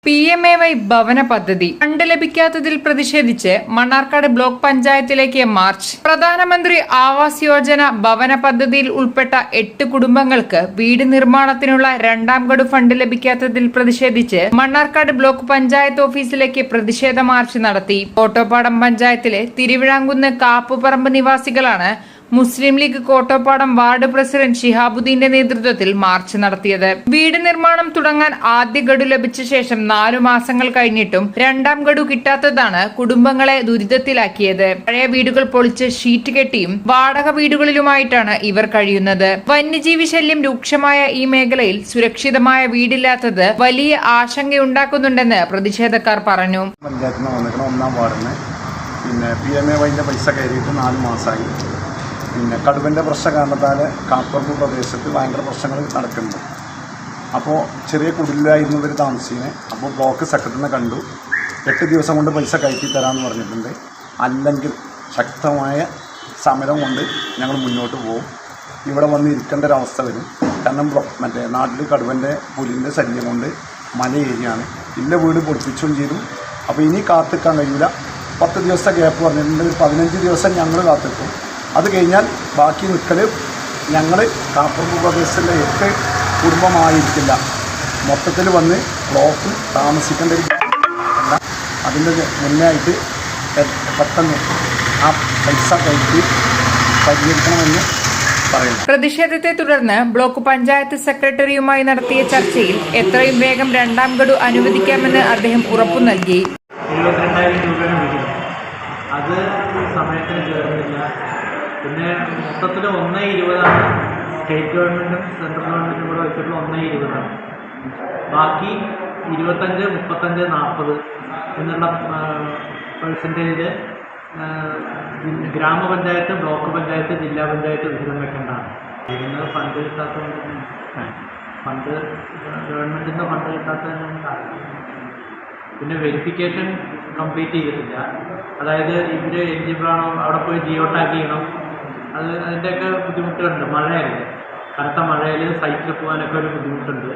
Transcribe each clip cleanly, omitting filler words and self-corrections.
PMAY ഭവന പദ്ധതി fund ലഭിക്കാത്തതിൽ പ്രതിഷേധിച്ച് മണ്ണാർക്കാട് ബ്ലോക്ക് പഞ്ചായത്തിലേക്ക് മാർച്ച്. പ്രധാനമന്ത്രി ആവാസ് യോജന ഭവന പദ്ധതിയിൽ ഉൾപ്പെട്ട 8 കുടുംബങ്ങൾക്ക് വീട് നിർമ്മാണത്തിനുള്ള രണ്ടാം ഗഡു ഫണ്ട് ലഭിക്കാത്തതിൽ പ്രതിഷേധിച്ച് മണ്ണാർക്കാട് ബ്ലോക്ക് പഞ്ചായത്ത് ഓഫീസിലേക്ക് പ്രതിഷേധ മാർച്ച് നടത്തി. കോട്ടോപ്പാടം പഞ്ചായത്തിലെ തിരുവിഴാംകുന്ന് കാപ്പുപറമ്പ് നിവാസികളാണ് മുസ്ലിം ലീഗ് കോട്ടോപ്പാടം വാർഡ് പ്രസിഡന്റ് ഷിഹാബുദ്ദീന്റെ നേതൃത്വത്തിൽ മാർച്ച് നടത്തിയത്. വീട് നിർമ്മാണം തുടങ്ങാൻ ആദ്യ ഗഡു ലഭിച്ച ശേഷം 4 മാസങ്ങൾ കഴിഞ്ഞിട്ടും രണ്ടാം ഗഡു കിട്ടാത്തതാണ് കുടുംബങ്ങളെ ദുരിതത്തിലാക്കിയത്. പഴയ വീടുകൾ പൊളിച്ച് ഷീറ്റ് കെട്ടിയും വാടക വീടുകളിലുമായിട്ടാണ് ഇവർ കഴിയുന്നത്. വന്യജീവി ശല്യം രൂക്ഷമായ ഈ മേഖലയിൽ സുരക്ഷിതമായ വീടില്ലാത്തത് വലിയ ആശങ്കയുണ്ടാക്കുന്നുണ്ടെന്ന് പ്രതിഷേധക്കാർ പറഞ്ഞു. ഒന്നാം വാർഡിന് PMAYന്റെ പൈസ കയറിയിട്ട് 4 മാസമായി. കടുവൻ്റെ പ്രശ്ന കാരണത്താൽ കാപ്പറമ്പ് പ്രദേശത്ത് ഭയങ്കര പ്രശ്നങ്ങൾ നടക്കുന്നുണ്ട്. അപ്പോൾ ചെറിയ കുടിലായിരുന്നു ഇവർ താമസിക്കുന്നത്. അപ്പോൾ ബ്ലോക്ക് സെക്രട്ടറിനെ കണ്ടു. 8 ദിവസം കൊണ്ട് പൈസ കയറ്റി തരാമെന്ന് പറഞ്ഞിട്ടുണ്ട്. അല്ലെങ്കിൽ ശക്തമായ സമരം കൊണ്ട് ഞങ്ങൾ മുന്നോട്ട് പോകും. ഇവിടെ വന്ന് ഇരിക്കേണ്ട ഒരവസ്ഥ വരും. കാരണം നാട്ടിൽ കടുവൻ്റെ പുലിൻ്റെ ശല്യം കൊണ്ട് മല ഏരിയയാണ്. ഇല്ല വീട് പൊടിപ്പിച്ചും ചെയ്തു. അപ്പോൾ ഇനി കാത്തിക്കാൻ കഴിയില്ല. 10 ദിവസത്തെ ഗ്യാപ്പ് പറഞ്ഞിട്ടുണ്ട്. 15 ദിവസം ഞങ്ങൾ കാത്തിക്കും. അത് കഴിഞ്ഞാൽ ബാക്കി നിൽക്കൽ ഞങ്ങൾ കാപ്പറമ്പ് പ്രദേശത്തിലെ 8 കുടുംബമായിരിക്കില്ല. മൊത്തത്തിൽ വന്ന് ബ്ലോക്ക് താമസിക്കേണ്ട അല്ല. അതിൻ്റെ മുന്നേ ആയിട്ട് പെട്ടെന്ന് ആ പൈസ കയറ്റി പരിഹരിക്കണമെന്ന് പറയുന്നു. പ്രതിഷേധത്തെ തുടർന്ന് ബ്ലോക്ക് പഞ്ചായത്ത് സെക്രട്ടറിയുമായി നടത്തിയ ചർച്ചയിൽ എത്രയും വേഗം രണ്ടാം ഗഡു അനുവദിക്കാമെന്ന് അദ്ദേഹം ഉറപ്പു നൽകി. 72,000 രൂപയാണ് വിഹിതം. അത് സമയത്തിന് ചേർന്നില്ല. പിന്നെ മൊത്തത്തിൽ 1.20 സ്റ്റേറ്റ് ഗവൺമെൻറ്റും സെൻട്രൽ ഗവൺമെൻറ്റും കൂടെ വെച്ചിട്ടുള്ള 1.20. ബാക്കി 25, 35, 40 എന്നുള്ള പെർസെൻറ്റേജിൽ ഗ്രാമപഞ്ചായത്ത്, ബ്ലോക്ക് പഞ്ചായത്ത്, ജില്ലാ പഞ്ചായത്ത് വിഹിതം വെക്കേണ്ടതാണ്. ഇതിന് ഫണ്ട് കിട്ടാത്തതുകൊണ്ട് ഗവൺമെൻറ്റിൽ നിന്ന് ഫണ്ട് കിട്ടാത്തതിനാണ് കാരണം. പിന്നെ വെരിഫിക്കേഷൻ കംപ്ലീറ്റ് ചെയ്തിട്ടില്ല. അതായത് ഇവർ എലിജിബിളാണോ, അവിടെ പോയി ജിയോ ടാഗ് ചെയ്യണം. അതിൻ്റെയൊക്കെ ബുദ്ധിമുട്ടുകളുണ്ട്. മഴയല്ലേ, കനത്ത മഴയിൽ സൈറ്റിൽ പോകാനൊക്കെ ഒരു ബുദ്ധിമുട്ടുണ്ട്.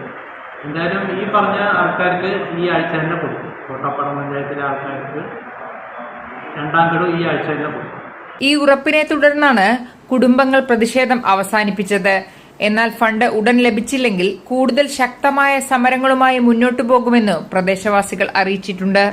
എന്തായാലും ഈ പറഞ്ഞ ആൾക്കാർക്ക് ഈ ആഴ്ച തന്നെ കൊടുക്കും. കോട്ടോപ്പാടം പഞ്ചായത്തിലെ ആൾക്കാർക്ക് രണ്ടാം ഗഡു ഈ ആഴ്ച തന്നെ കൊടുക്കും. ഈ ഉറപ്പിനെ തുടർന്നാണ് കുടുംബങ്ങൾ പ്രതിഷേധം അവസാനിപ്പിച്ചത്. എന്നാൽ ഫണ്ട് ഉടൻ ലഭിച്ചില്ലെങ്കിൽ കൂടുതൽ ശക്തമായ സമരങ്ങളുമായി മുന്നോട്ടു പോകുമെന്ന് പ്രദേശവാസികൾ അറിയിച്ചിട്ടുണ്ട്.